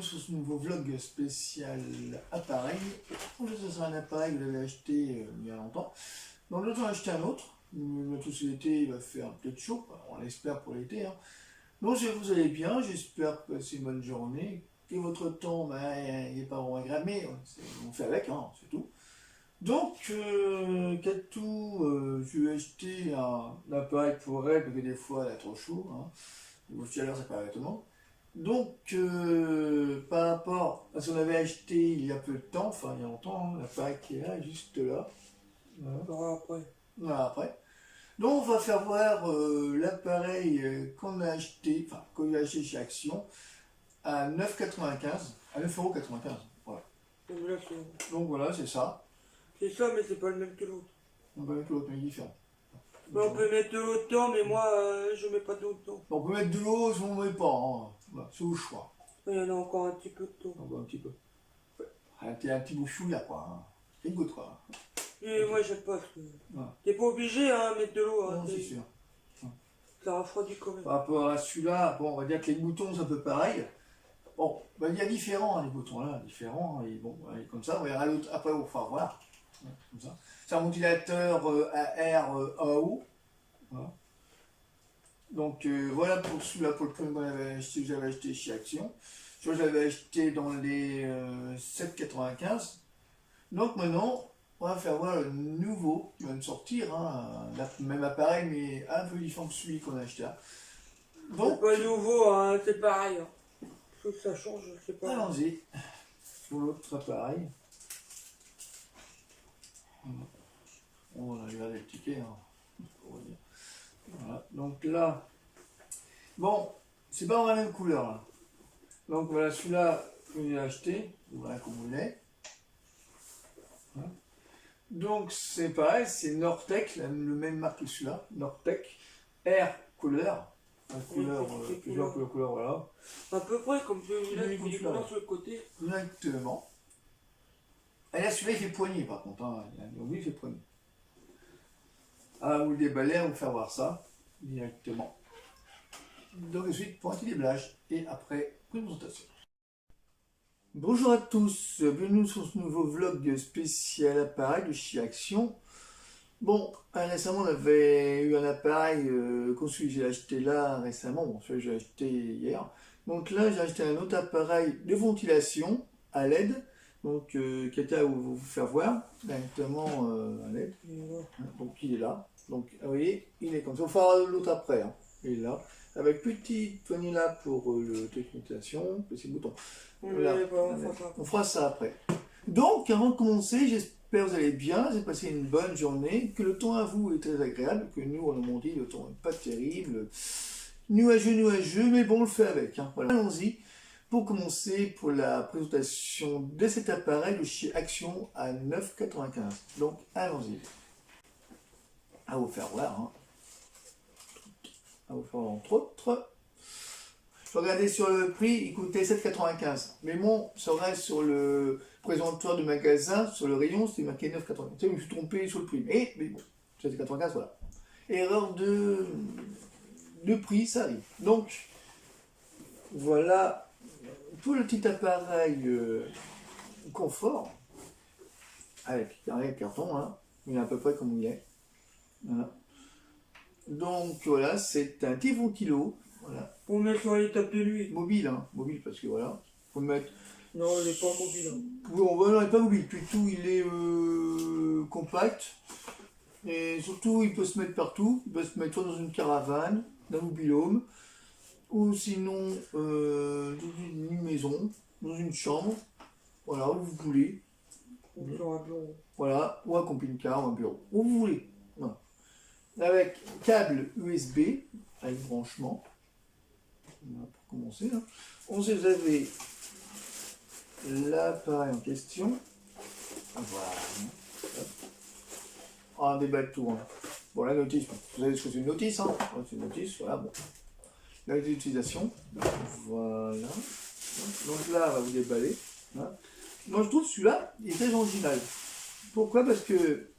sur ce nouveau vlog spécial appareil. Aujourd'hui, c'est un appareil que j'avais acheté il y a longtemps. Donc, l'autre, j'en ai acheté un autre. Bientôt, c'est l'été, il va faire peut-être chaud. On l'espère pour l'été. Hein. Donc, vous allez bien. J'espère passer une bonne journée. Que votre temps, il n'est pas vraiment agréable, mais on fait avec, hein, c'est tout. Donc, Katou, je lui ai acheté un appareil pour elle, parce que des fois, elle a trop chaud. Hein. Niveau chaleur, ça paraît tout le monde. Donc, par rapport à ce qu'on avait acheté il y a peu de temps, enfin il y a longtemps, hein, l'appareil qui est là, juste là. Voilà. Après. Voilà, après. Donc, on va faire voir l'appareil qu'on a acheté, enfin, qu'on a acheté chez Action, à 9,95, à 9,95 €. Voilà. Donc, voilà, c'est ça. C'est ça, mais c'est pas le même que l'autre. On va mettre l'autre, mais différent. On peut mettre de l'eau dedans, mais moi, je mets pas d'eau dedans. On peut mettre de l'eau si on ne met pas, hein. Voilà, c'est au choix. Il y en a encore un petit peu de d'eau. On va un petit peu. Ouais. Un petit bout chouïa, quoi. Hein. C'est une goutte, quoi. Et okay. moi, j'aime pas. Ouais. T'es pas obligé à mettre de l'eau. Hein, non, c'est sûr. Ça refroidit quand même. Par rapport à celui-là, bon, on va dire que les boutons, c'est un peu pareil. Bon, ben, il y a différents, hein, les boutons là, différents. Et bon, comme ça, on verra l'autre après, on va voir. Comme ça. C'est un ventilateur AR AO. Voilà. Donc voilà pour celui-là, pour le premier que j'avais acheté chez Action. Je l'avais acheté dans les 7,95. Donc maintenant, on va faire voir le nouveau qui va me sortir. Hein, le même appareil, mais un peu différent que celui qu'on a acheté là. Donc, c'est pas nouveau, hein, c'est pareil. Hein. Faut que ça change, je sais pas. Allons-y, sur l'autre appareil. On va regarder le ticket. Hein. Voilà. Donc là, bon, c'est pas dans la même couleur là. Donc voilà, celui-là que j'ai acheté, voilà comme vous l'avez. Voilà. Donc c'est pareil, c'est Nortec, le même marque que celui-là, Nortec Air Couleur. Plusieurs couleurs, voilà. À peu près comme celui-là, il fait des couleurs sur le côté. Exactement. Et là, celui-là, il fait poignée par contre. Hein. Oui, il fait poignée. Ah, vous le déballez, on va vous faire voir ça directement. Donc ensuite, pour un petit déblage et après, présentation. Bonjour à tous, bienvenue sur ce nouveau vlog spécial appareil de chez Action. Bon, récemment on avait eu un appareil comme celui que j'ai acheté là récemment, bon celui que j'ai acheté hier. Donc là j'ai acheté un autre appareil de ventilation à LED, donc qui était à vous faire voir directement à LED. Donc il est là, donc vous voyez, il est comme ça, on fera l'autre après, hein. Il est là, avec petite poignée là pour le technicisation, petit bouton. Voilà. On fera ça après. Donc avant de commencer, j'espère que vous allez bien, vous avez passé une bonne journée, que le temps à vous est très agréable, que nous, en Normandie, le temps n'est pas terrible, nuageux, mais bon, on le fait avec. Hein. Voilà. Allons-y pour commencer pour la présentation de cet appareil de chez Action à 9,95 €. Donc, allons-y. À vous faire voir. Hein. À vous faire voir entre autres. Je regardais sur le prix, il coûtait 7,95 €. Mais bon, ça reste sur le présentoir du magasin, sur le rayon, c'était marqué 9,95 €. Je me suis trompé sur le prix. Mais bon, 7,95 €, voilà. Erreur de prix, ça arrive. Donc, voilà pour le petit appareil confort, avec carré carton, hein. Il est à peu près comme il est. Voilà. Donc voilà, c'est un petit ventilo. Voilà. Pour mettre sur les tables de nuit. Mobile, hein, mobile parce que voilà, faut le mettre. Non, il n'est pas mobile. Hein. Non, il n'est pas mobile, plutôt il est compact. Et surtout, il peut se mettre partout. Il peut se mettre soit dans une caravane, dans un mobil-home, ou sinon dans une maison, dans une chambre, voilà, où vous voulez. Ou sur un bureau. Voilà, ou un camping-car, ou un bureau, où vous voulez. Voilà. Avec câble USB, avec branchement. Pour commencer, hein. On sait vous avez l'appareil en question. Voilà. Ah, des bateaux. Hein. Bon, la notice, vous savez ce que c'est une notice, hein. C'est une notice, voilà, bon. La d'utilisation. Voilà. Donc là, on va vous déballer. Hein. Moi, je trouve celui-là, il est très original. Pourquoi? Parce que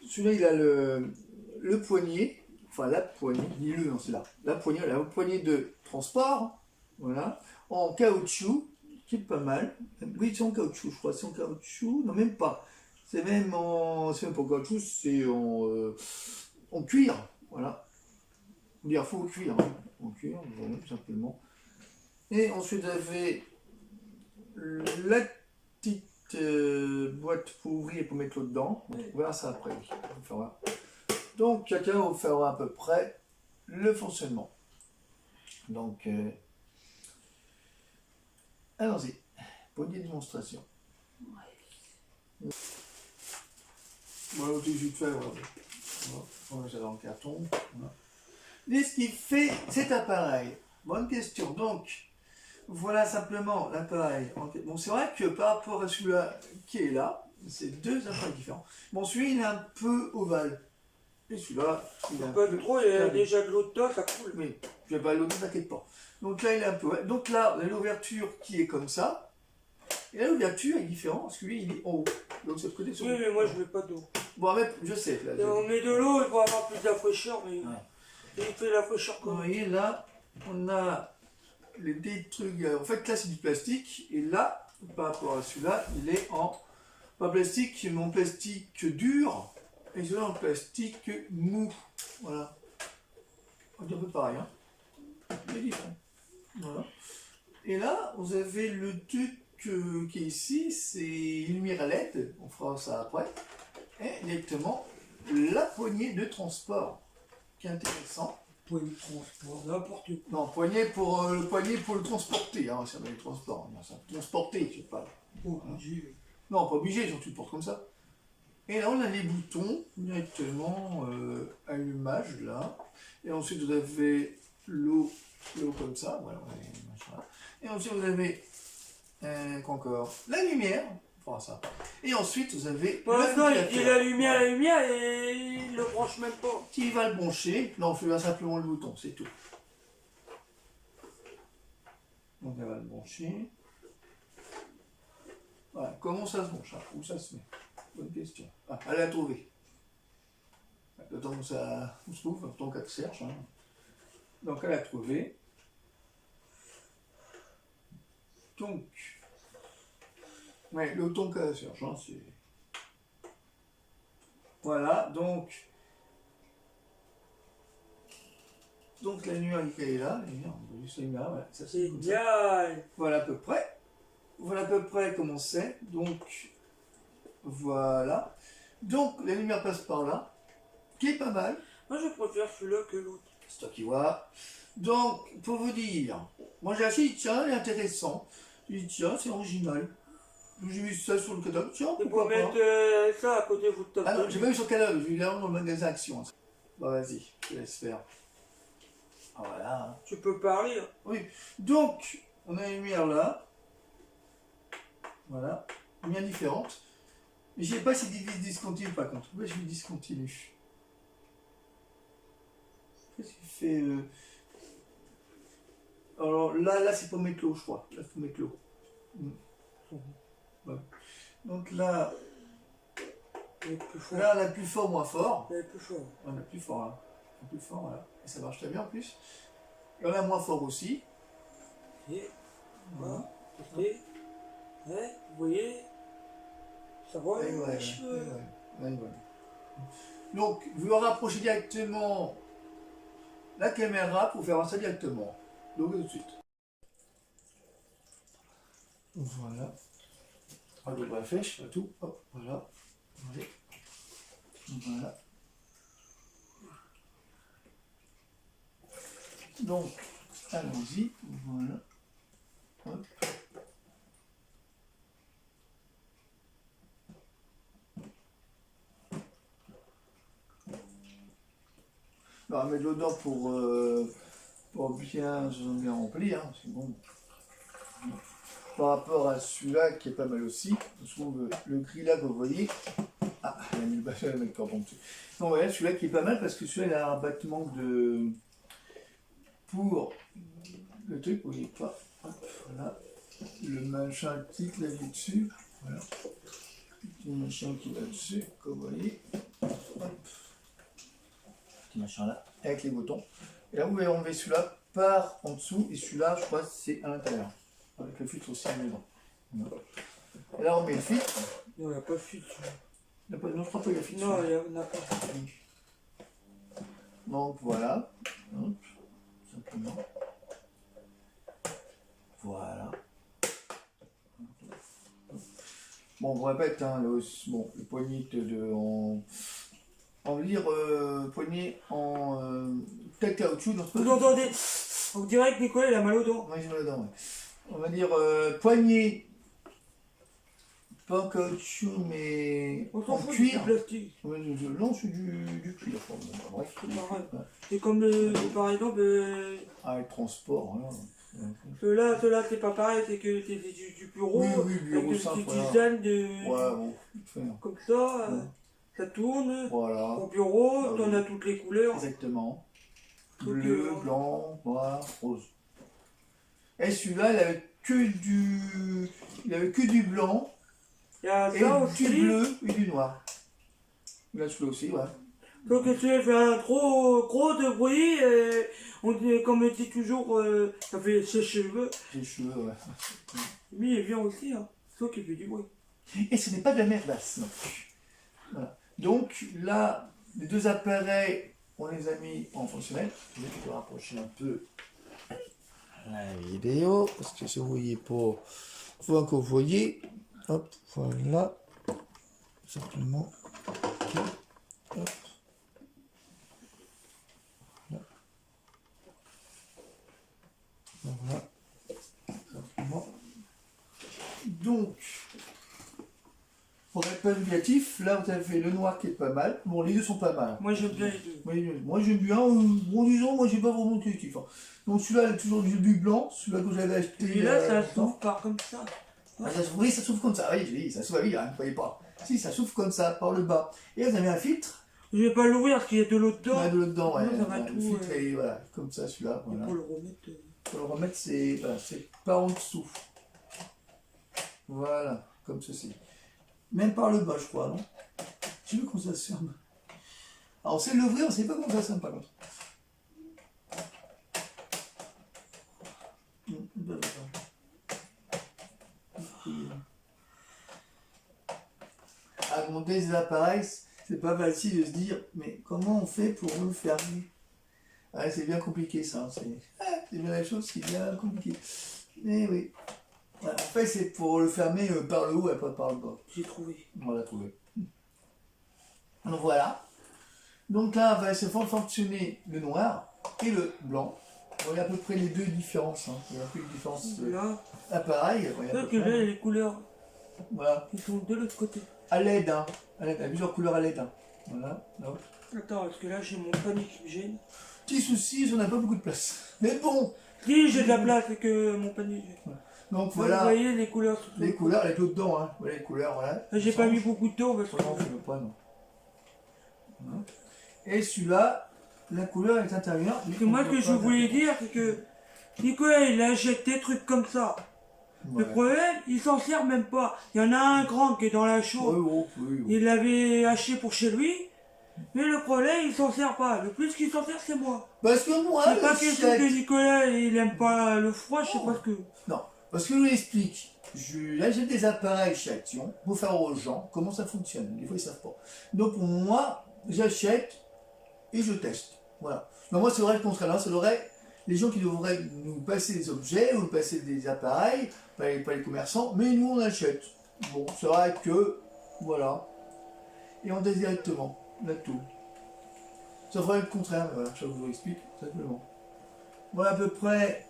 celui-là, il a le poignet. Enfin, la poignée, dis-le, non, c'est là. La poignée de transport, voilà, en caoutchouc, qui est pas mal. Oui, c'est en caoutchouc, je crois. C'est en caoutchouc. Non, même pas. C'est même en. C'est même pas en caoutchouc, c'est en cuir. Voilà. Il faut cuir. Hein. En cuir, voilà, tout simplement. Et ensuite, vous avez la petite boîte pour ouvrir et pour mettre l'eau dedans. On verra ça après. Oui. Donc, quelqu'un va vous faire à peu près le fonctionnement. Donc, allons-y. Poignée de démonstration. Voilà, tout de suite fait. Voilà. On va mettre ça dans le carton. Voilà. Et ce qui fait cet appareil. Bonne question. Donc, voilà simplement l'appareil. Bon, c'est vrai que par rapport à celui-là qui est là, c'est deux appareils différents. Bon, celui-là, il est un peu ovale. Et celui-là, il est un Pas peu... trop, il y a déjà de l'eau dedans, ça coule. Oui, je vais pas l'eau, ne t'inquiète pas. Donc là, il est un peu... Donc là, on a l'ouverture qui est comme ça. Et là, l'ouverture est différente, parce que lui, il est en haut. Donc, c'est côté sur... Oui, mais moi, je mets pas d'eau. Bon, mais je sais. Là, On met de l'eau pour avoir plus de la fraîcheur, mais ouais. il fait la fraîcheur Vous comme voyez, là, on a des trucs... En fait, là, c'est du plastique. Et là, par rapport à celui-là, il est en... Pas plastique, mais en plastique dur. Et celui-là, en plastique mou. Voilà. On dit un peu pareil, hein. C'est différent. Voilà. Et là, vous avez le truc qui est ici, c'est une lumière à LED, on fera ça après, et directement la poignée de transport, qui est intéressant. poignée de transport, n'importe quoi. Non, poignée pour le transporter, hein, ça va le transport, non, ça, transporter, je sais pas. Obligé. Non, pas obligé, genre tu le portes comme ça. Et là, on a les boutons directement allumage là, et ensuite vous avez l'eau comme ça, voilà, machin. Et ensuite vous avez encore la lumière, on fera ça. Et ensuite vous avez Non, il dit la lumière, et il le branche même pas. qui va le brancher. Non, je vais simplement le bouton, c'est tout. Donc elle va le brancher. Voilà, comment ça se branche, hein? Où ça se met? Bonne question. Ah, elle a trouvé. Le temps que ça se trouve, le temps qu'elle cherche. Hein. Donc elle a trouvé. Donc, ouais, le ton qu'elle cherche, hein, c'est... Voilà, donc la lumière qui est là, la lumière, voilà, ça c'est génial. Voilà à peu près. Voilà à peu près comment c'est. Donc, voilà. Donc, la lumière passe par là, qui est pas mal. Moi, je préfère celui-là que l'autre. C'est toi qui vois. Donc, pour vous dire, moi j'ai acheté, tiens, il est intéressant. J'ai dit, tiens, c'est original. J'ai vu ça sur le catalogue, tiens, Et pourquoi pour pas. mettre ça à côté de votre Ah non, table. j'ai pas vu sur le catalogue, j'ai vu là dans le magasin Action. Bah vas-y, je te laisse faire. Ah voilà. Tu peux parler. Oui, donc, on a une lumière là. Voilà, lumière différente. Mais je sais pas si c'est discontinu par contre. Oui, je suis discontinu. Qu'est-ce qu'il fait Alors là c'est pour mettre l'eau, je crois. Là, il faut mettre l'eau. Voilà. Donc là, là, on a plus fort, moins fort. Elle est plus fort. On a plus fort, hein. On a plus fort, voilà. Et ça marche très bien en plus. Et on a moins fort aussi. Et Voilà. ouais, vous voyez, ça va les cheveux. Ouais. Donc, vous le rapprochez directement la caméra pour faire ça directement. Donc, tout de suite. Voilà. On devrait faire, je fais tout. Hop, voilà. Allez. Voilà. Donc, allons-y. Voilà. Hop. On va mettre l'eau pour bien remplir. Hein, c'est bon. Par rapport à celui-là qui est pas mal aussi, je trouve le gris là que vous voyez. Ah, il a mis le bâton avec le cordon dessus. Non, voilà, celui-là qui est pas mal parce que celui-là il a un battement de. Pour le truc, vous voyez pas. Hop, voilà. Le machin petit là dessus. Voilà. Le machin qui va dessus, comme vous voyez. Hop. Petit machin là, avec les boutons. Et là, vous pouvez enlever celui-là par en dessous et celui-là, je crois, c'est à l'intérieur. Avec avec le filtre aussi dedans. Voilà. Et là, on met le filtre. Non, il n'y a pas de filtre. Non, je crois pas qu'il y a le filtre. Non, il n'y a pas. Donc voilà. Hop. Simplement. Voilà. Bon, on répète, hein, le poignet on va dire poignet en peut-être caoutchouc. Vous entendez? On dirait que Nicolas il a mal aux dents. Oui, j'ai mal aux dents, ouais. On va dire poignet, pas en caoutchouc, mais On s'en en fout cuir. du plastique. Non, c'est du cuir. Enfin, bon, bref. C'est pareil. Ouais. C'est comme par exemple, Ah, le transport, voilà. ceux-là c'est pas pareil, c'est que c'est du bureau, Oui, bureau avec simple, une petite voilà. dizaine de. Ouais, bon, faire. Comme ça, Ouais. ça tourne. Voilà. Au bureau, Ah, t'en oui. as toutes les couleurs. Exactement. Donc, Bleu, blanc, noir, rose. Et celui-là, il avait que du blanc, Il y a et ça du aussi. bleu et du noir. Là, celui-là aussi, ouais. Donc si elle fait un gros de bruit, comme on dit toujours, ça fait ses cheveux. J'ai les cheveux, ouais. Lui il vient aussi, hein. Sauf qu'il fait du bruit. Et ce n'est pas de la merdasse non plus. Voilà. Donc là, les deux appareils, on les a mis en fonctionnel. Je vais te rapprocher un peu la vidéo, parce que si vous voyez pas, faut que vous voyez. Hop, voilà. Simplement. Hop. Voilà. Simplement. Donc, pour être pas négatif, là vous avez fait le noir qui est pas mal. Bon, les deux sont pas mal. Moi j'aime bien les deux. Moi j'aime bien, bon disons, moi j'ai pas vraiment de négatif. Hein. Donc celui-là, il a toujours du blanc, celui-là que j'avais acheté. Celui-là, ça s'ouvre pas comme ça. Ah, oui, ça s'ouvre comme ça, oui, ça s'ouvre, oui, hein, ne voyez pas. Si, ça s'ouvre comme ça, par le bas. Et là, vous avez un filtre. Je vais pas l'ouvrir parce qu'il y a de l'eau Il y dedans. a de l'eau dedans, ouais. Non, ça va Le tout, filtre, est, voilà, comme ça, celui-là. Et Voilà. pour le remettre. Pour le remettre, c'est voilà, pas en dessous. Voilà, comme ceci. Même par le bas, je crois, non? Je sais pas comment ça se ferme. Alors, on sait l'ouvrir, on sait pas comment ça se ferme, par contre. À monter des appareils, c'est pas facile de se dire, mais comment on fait pour le fermer? Ah, c'est bien compliqué ça, c'est bien la chose, c'est bien compliqué. Mais oui. Voilà, en fait, c'est pour le fermer par le haut et pas par le bas. J'ai trouvé. On l'a trouvé. Donc voilà. Donc là, va se fonctionner le noir et le blanc. On a à peu près les deux différences. Hein. Il y a un peu de différence Là, appareil. sauf que là, il y a les couleurs Voilà. qui sont de l'autre côté. À LED, hein. À LED, il y a plusieurs couleurs à LED. Hein. Voilà. Donc. Attends, parce que là, j'ai mon panier qui me gêne. Petit souci, on n'a pas beaucoup de place. Mais bon. Si, j'ai de la place, c'est que mon panier gêne. Donc Vous voilà. voyez les couleurs. Les couleurs, avec l'eau dedans. Hein. Voilà les couleurs, voilà. J'ai pas mis beaucoup d'eau parce que. Non, je ne veux pas, non. Voilà. Et celui-là, la couleur est intérieure. Parce que moi, ce que je voulais dire, c'est que Nicolas, il achète des trucs comme ça. Ouais. Le problème, il s'en sert même pas. Il y en a un grand qui est dans la chaude. Oui. Il l'avait acheté pour chez lui. Mais le problème, il s'en sert pas. Le plus qu'il s'en sert, c'est moi. Parce que moi, C'est pas question que Nicolas, il aime pas le froid, je sais pas ce que. Non, parce que je vous l'explique. Là, j'ai des appareils chez Action pour faire aux gens comment ça fonctionne. Des fois, ils savent pas. Donc, moi, j'achète et je teste. Voilà. Mais moi, c'est vrai le contraire. C'est vrai les gens qui devraient nous passer des objets ou nous passer des appareils, pas les commerçants, mais nous, on achète. Bon, c'est vrai que, voilà. Et on teste directement. Là, tout. Ça ferait le contraire, mais voilà, je vous l'explique simplement. Voilà à peu près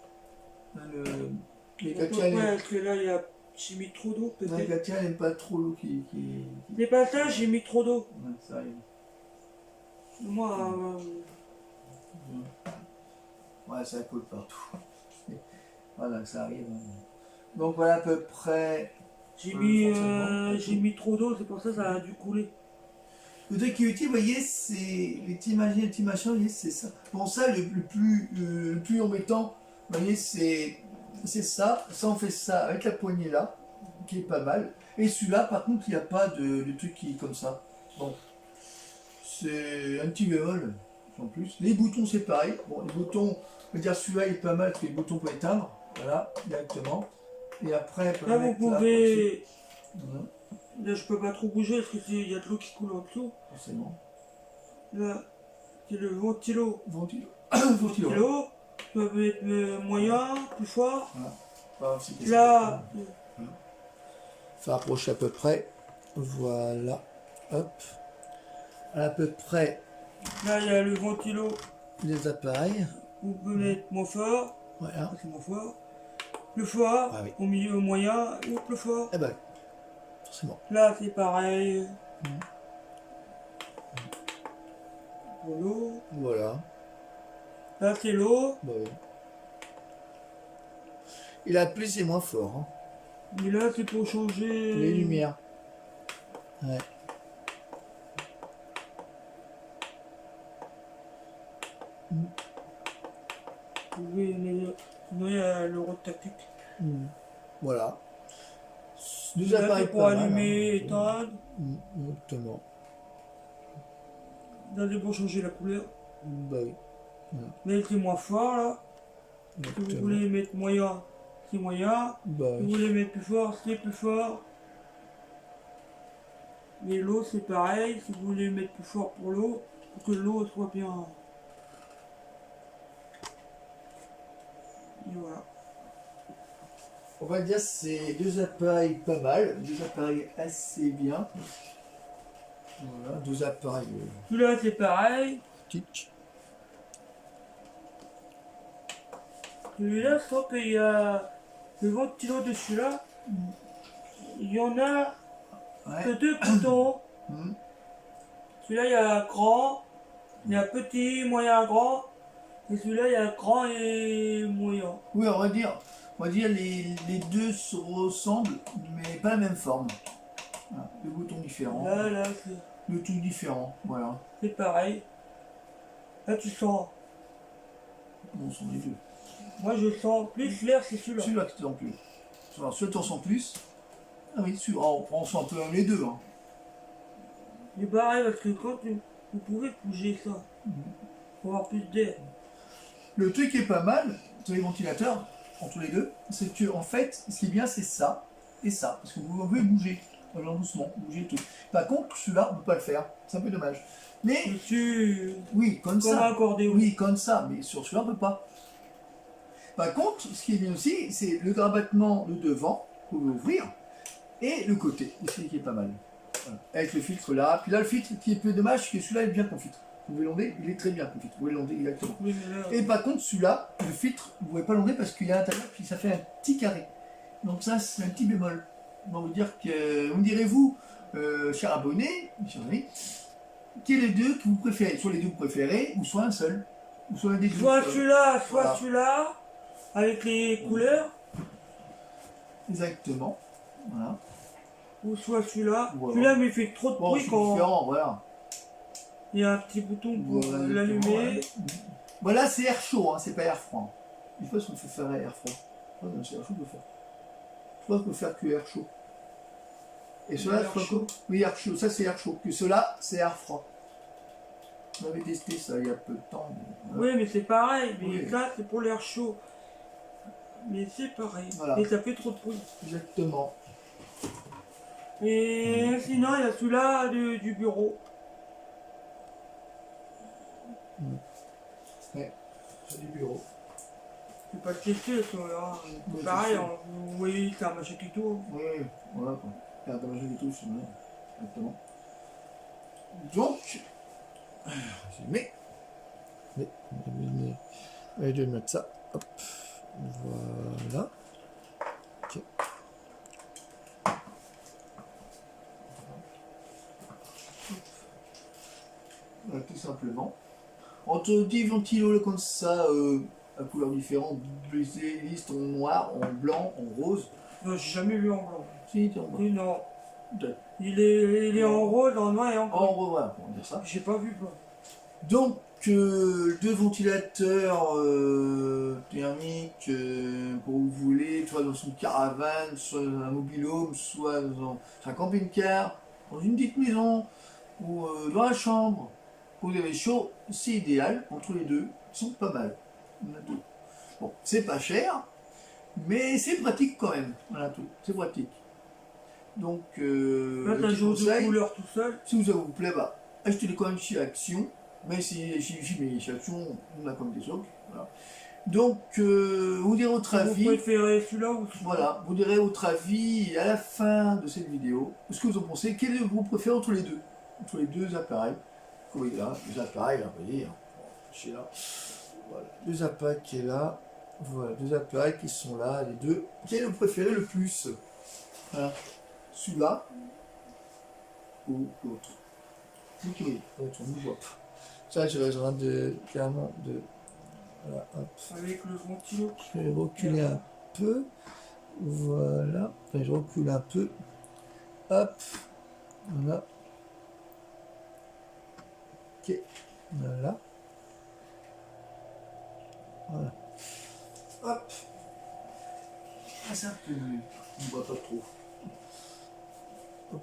les Katia. Parce que là, j'ai mis trop d'eau, Les peut-être. Katia n'aime pas trop l'eau qui... C'est pas ça, j'ai mis trop d'eau. Ouais, ça arrive. Moi, Ouais, ça coule partout. Voilà, ça arrive. Donc voilà à peu près... j'ai fonctionnement. mis trop d'eau, c'est pour ça que ça a dû couler. Le truc qui est utile, vous voyez, c'est les petits machins, vous voyez, c'est ça. Bon, ça, le plus embêtant, vous voyez, c'est ça. Ça, on fait ça avec la poignée là, qui est pas mal. Et celui-là, par contre, il n'y a pas de truc qui est comme ça. Bon, c'est un petit bémol en plus. Les boutons, c'est pareil. Bon, les boutons, on va dire celui-là, il est pas mal parce que les boutons pour éteindre. Voilà, directement. Et après, on peut Là, le vous mettre là, pouvez. Voilà, Là, je peux pas trop bouger parce qu'il y a de l'eau qui coule en dessous. forcément. Là, c'est le ventilo. Ventilo. Ventilo. Ventilo. Tu peux mettre moyen, plus fort. Voilà. Pas si c'est Là, ça approche à peu près. Voilà. Hop. À peu près là, il y a le ventilo. les appareils. Vous pouvez mettre moins fort. Voilà. Ça, c'est moins fort. Plus fort. Ah oui. Au milieu, moyen ou plus fort. Eh ben, forcément. Là, c'est pareil. Pour l'eau. Voilà. Là, c'est l'eau. Bah oui. Il a plus et moins fort. Hein. Et là, c'est pour changer. Les lumières. Ouais. Vous pouvez mettre l'euro tactique. Voilà. Deux Là, appareils c'est pour pas mal, allumer, hein. éteindre. Exactement. Là, c'est pour changer la couleur. Bah oui. Là, c'est moins fort, là. Si vous Exactement. voulez mettre moyen, c'est moyen. Bah Si vous oui. voulez mettre plus fort, c'est plus fort. Et l'eau, c'est pareil. Si vous voulez mettre plus fort pour l'eau, pour que l'eau soit bien. Et voilà. On va dire c'est deux appareils pas mal, deux appareils assez bien. Voilà, deux appareils Celui-là, c'est pareil. tic. Celui-là, sauf qu'il y a le ventilo dessus là. Il y en a que Ouais. deux boutons. Mhm. Celui-là, il y a grand, il y a petit, moyen, grand. Et celui-là, il y a grand et moyen. Oui, on va dire les deux se ressemblent, mais pas la même forme. Voilà, deux boutons différents, Là, deux trucs différents. Voilà. c'est pareil. Là, tu sens. Bon, ce sont les deux. Moi, je sens plus l'air, c'est celui-là. Celui-là qui t'en plus. Alors, celui-là t'en sens plus. Ah oui, celui-là, on sent un peu les deux. Hein. C'est pareil parce que quand vous pouvez bouger ça, pour avoir plus d'air. Le truc qui est pas mal, sur les ventilateurs, entre les deux, c'est que en fait, ce qui est bien, c'est ça et ça. Parce que vous pouvez bouger, genre doucement, bouger tout. Par contre, celui-là, on ne peut pas le faire. C'est un peu dommage. Mais, Dessus, oui, comme comme un ça. accordéon. Oui, comme ça, mais sur celui-là, on ne peut pas. Par contre, ce qui est bien aussi, c'est le rabattement de devant, que vous pouvez ouvrir, et le côté, ici, qui est pas mal. Voilà. Avec le filtre là. Puis là, le filtre qui est peu dommage, c'est que celui-là est bien confit. Vous pouvez l'onder, il est très bien confit. Vous pouvez l'onder exactement. Oui, mais là, Et par contre, celui-là, le filtre, vous ne pouvez pas l'enlever parce qu'il est à l'intérieur, puis ça fait un petit carré. Donc ça, c'est un petit bémol. On va vous dire que, vous me direz-vous, cher abonné, cher ami, quel est les deux que vous préférez? Soit les deux que vous préférez, ou soit un seul. Ou soit un des deux. soit celui-là, soit Voilà. celui-là, avec les couleurs, Exactement. Voilà. ou soit celui-là. Voilà. Celui-là, mais il fait trop de Bon, bruit c'est quand différent, voilà. il y a un petit bouton pour Voilà, l'allumer. exactement, ouais. Voilà, c'est air chaud, hein, c'est pas air froid. Des fois, on fait faire air froid. Ah non, c'est air chaud, on peut faire. Je crois qu'on peut faire que air chaud. Et cela, Air chaud. oui, air chaud, ça c'est air chaud. Que cela, c'est air froid. On avait testé ça il y a peu de temps. Mais voilà. Oui, mais c'est pareil. Mais Oui. ça, c'est pour l'air chaud. Mais c'est pareil. Voilà. Et ça fait trop de bruit. Exactement. Et sinon, il y a celui-là du bureau. Ouais, c'est du bureau. Je vais pas le tester, celui-là. Ouais, Pareil, c'est sûr. vous voyez, c'est un machin qui tourne. Oui, voilà quoi. Faire un dommage et tout, c'est vrai. Exactement. Donc, mais, allez, je vais mettre ça. Hop, voilà. Ok. Voilà, tout simplement. Entre 10 ventilos comme ça, à couleurs différentes, brisé, liste en noir, en blanc, en rose. Non, j'ai jamais vu en blanc. Si, t'es en blanc. Oui, non. De- Il est en rose, en noir et en En gris. rose, voilà, on va dire ça. J'ai pas vu blanc. Donc, deux ventilateurs thermiques pour où vous voulez, soit dans une caravane, soit dans un mobil-home, soit dans un camping-car, dans une petite maison, ou dans la chambre. Quand vous avez chaud, c'est idéal, entre les deux, ils sont pas mal. Il y en a deux. Bon, c'est pas cher, Mais c'est pratique quand même. Voilà tout. C'est pratique. Donc, Là, t'as un petit jeu de conseil, couleurs tout seul. si ça vous plaît, bah, achetez-les quand même chez Action. Mais si chez Action, on a comme des autres. Voilà. Donc, vous direz votre Vous avis. préférez celui-là ou celui-là? Voilà, vous direz votre avis à la fin de cette vidéo. Ce que vous en pensez, quel est vous préférez entre les deux? Entre les deux appareils. Oui, là, deux appareils, là, vous voyez. Chez là. Voilà, deux appareils qui est là. Voilà, deux appareils qui sont là, les deux. Quel est le préféré le plus? Voilà. Celui-là ou l'autre? Vous qui voyez, on ne voit pas. Ça, je besoin de carrément de. Voilà, hop. Avec le ventilo. Je vais reculer un peu. Voilà. Enfin, je recule un peu. Hop. Voilà. Ok. Voilà. Voilà. Hop. Ah, c'est un peu mieux. On ne voit pas trop. Hop.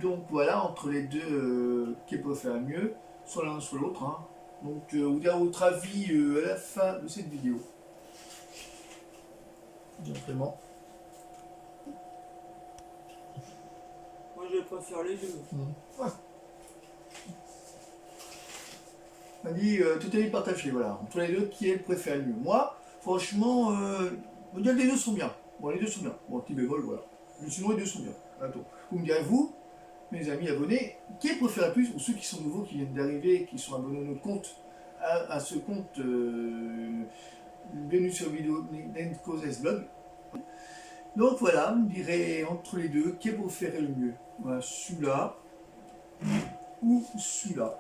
Donc voilà, entre les deux, qui peut faire mieux, soit l'un soit l'autre. Hein. Donc vous direz votre avis à la fin de cette vidéo. Simplement. Moi, je préfère les deux. Ouais. On dit tout est partagé, voilà. Entre les deux, qui est le préféré mieux? Moi, franchement, on dirait que les deux sont bien. Bon, les deux sont bien. Bon, petit bémol, voilà. Mais sinon, les deux sont bien. Attends. Vous me direz, vous, mes amis abonnés, qui préfère plus, ou ceux qui sont nouveaux, qui viennent d'arriver, qui sont abonnés à notre compte, à ce compte, bienvenue sur vidéo d'Encauses Blog. Donc voilà, vous me direz entre les deux, qui préféré le mieux? Voilà, celui-là ou celui-là.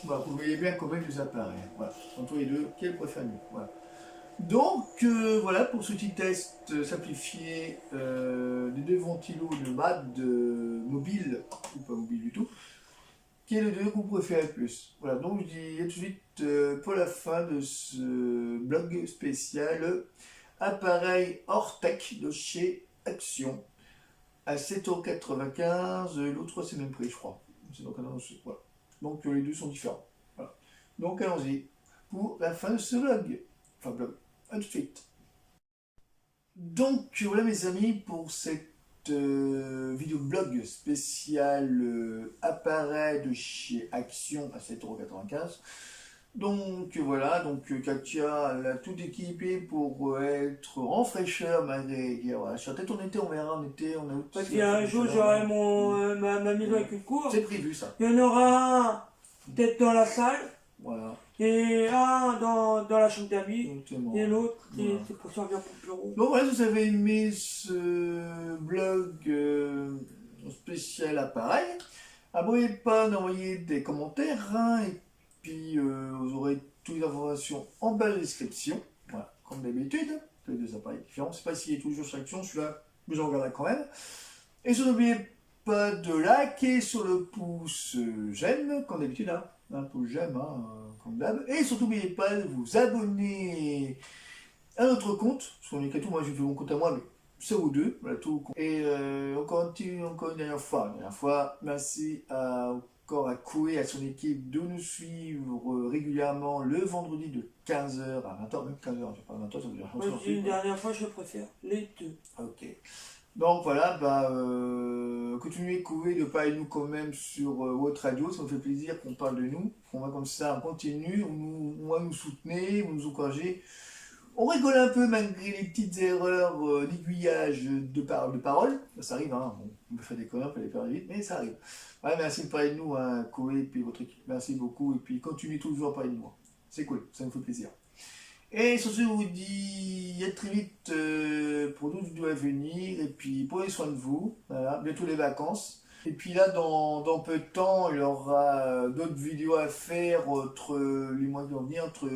Voilà, vous voyez bien combien deux appareils. Voilà, entre les deux, qui préfère mieux? Voilà. Donc voilà pour ce petit test simplifié des deux ventilos de MAD mobile, ou pas mobile du tout. Quel est le deux que vous préférez le plus? Voilà, donc je dis à tout de suite pour la fin de ce blog spécial appareil hors tech de chez Action à 7,95 €. L'autre c'est le même prix, je crois. Voilà. Donc les deux sont différents. Voilà. Donc allons-y pour la fin de ce blog. Enfin, blog. A tout de suite. Donc voilà mes amis pour cette vidéo blog spéciale appareil de chez Action à 7,95 €. Donc voilà, donc Katia elle a tout équipé pour être en fraîcheur malgré hier. Voilà. Peut-être en été, on verra en été, on a aussi. Parce qu'il y a un jour, j'aurai ma maison avec une cour. C'est prévu ça. Il y en aura un peut-être dans la salle. Voilà. Et un dans la chambre d'amis. Exactement. Et l'autre, Voilà. c'est pour servir pour le bureau. Donc voilà, si vous avez aimé ce blog spécial appareil, n'oubliez pas d'envoyer des commentaires, hein, et puis vous aurez toutes les informations en bas de la description, voilà, comme d'habitude, les deux appareils différents. Je ne sais pas s'il est toujours sur Action, celui-là, mais j'en regarderai quand même. Et surtout n'oubliez pas de liker sur le pouce j'aime, comme d'habitude, hein, un pouce j'aime, hein, comme d'hab. Et surtout n'oubliez pas de vous abonner à notre compte, parce qu'on est qu'à tout, moi j'ai fait mon compte à moi, mais c'est aux deux, voilà tout. Et on continue encore une dernière fois, merci encore à Koé, à son équipe de nous suivre régulièrement le vendredi de 15 h à 20 h, même 15 h, je sais pas 20 h, ça veut dire. Moi, je dis une dernière fois, je préfère les deux. Ok. Donc voilà, continuez Koé de parler de nous quand même sur votre radio, ça nous fait plaisir qu'on parle de nous. On va comme ça, on continue, on va nous soutenir, vous nous encourager. On rigole un peu malgré les petites erreurs d'aiguillage de parole. Ça arrive, hein. Bon, on peut faire des conneries, on peut les faire vite, mais ça arrive. Ouais, merci de parler de nous, hein, Koé, et puis votre équipe. Merci beaucoup, et puis continuez toujours à parler de nous. C'est cool, ça nous fait plaisir. Et sur ce, je vous dis à très vite pour d'autres vidéos à venir, et puis prenez soin de vous. Voilà, bientôt les vacances. Et puis là, dans peu de temps, il y aura d'autres vidéos à faire entre les mois qui vont venir, entre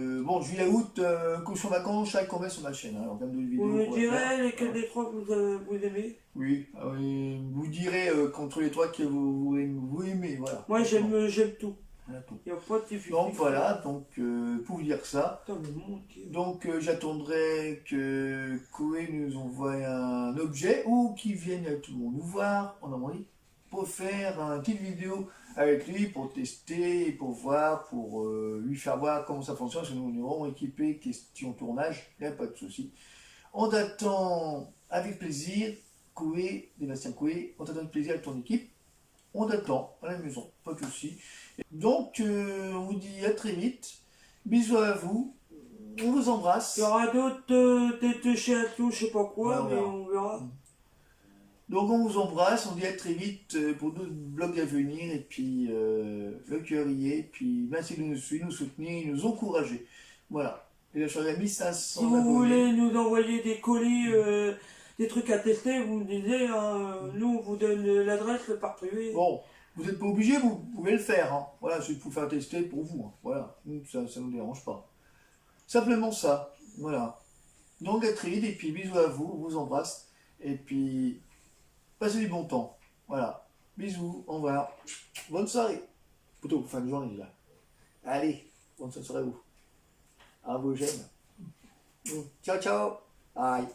juillet et août, que je suis en vacances, chaque combien sur ma chaîne, hein, en termes de vidéos. Vous me direz lesquels des trois que vous aimez? Oui, vous direz qu'entre les trois que vous aimez, voilà. Moi j'aime tout. Voilà, tout. Il n'y a pas de difficulté. Donc voilà, pour vous dire ça. Putain, mais mon Dieu. Donc j'attendrai que Koé nous envoie un objet ou qu'il vienne tout le monde nous voir en Normandie. pour faire une petite vidéo avec lui pour tester, pour voir, pour lui faire voir comment ça fonctionne. Parce que nous aurons équipé question tournage, il n'y a pas de souci. On t'attend avec plaisir, Coué, Sébastien Coué, on t'attend avec plaisir avec ton équipe. On t'attend à la maison, pas de souci. Donc, on vous dit à très vite. Bisous à vous. On vous embrasse. Il y aura d'autres têtes chez Atou, je sais pas quoi, Ouais, mais on on verra. Donc on vous embrasse, on dit à très vite pour d'autres blogs à venir, et puis le cœurier, et puis merci de nous suivre, nous soutenir, nous encourager. Voilà. Et là, je suis à 1500 Si vous abonnés. voulez nous envoyer des colis, des trucs à tester, vous me disiez, hein, nous on vous donne l'adresse par privé. Bon, vous n'êtes pas obligé, vous pouvez le faire. Hein. Voilà, c'est pour faire tester pour vous. Hein. Voilà, nous, ça ne nous dérange pas. Simplement ça. Voilà. Donc à très vite, et puis bisous à vous, on vous embrasse, et puis passez du bon temps. Voilà. Bisous, au revoir. Bonne soirée. Plutôt, fin de journée là. Allez, bonne soirée à vous. À vos j'aime. Ciao, ciao. Bye.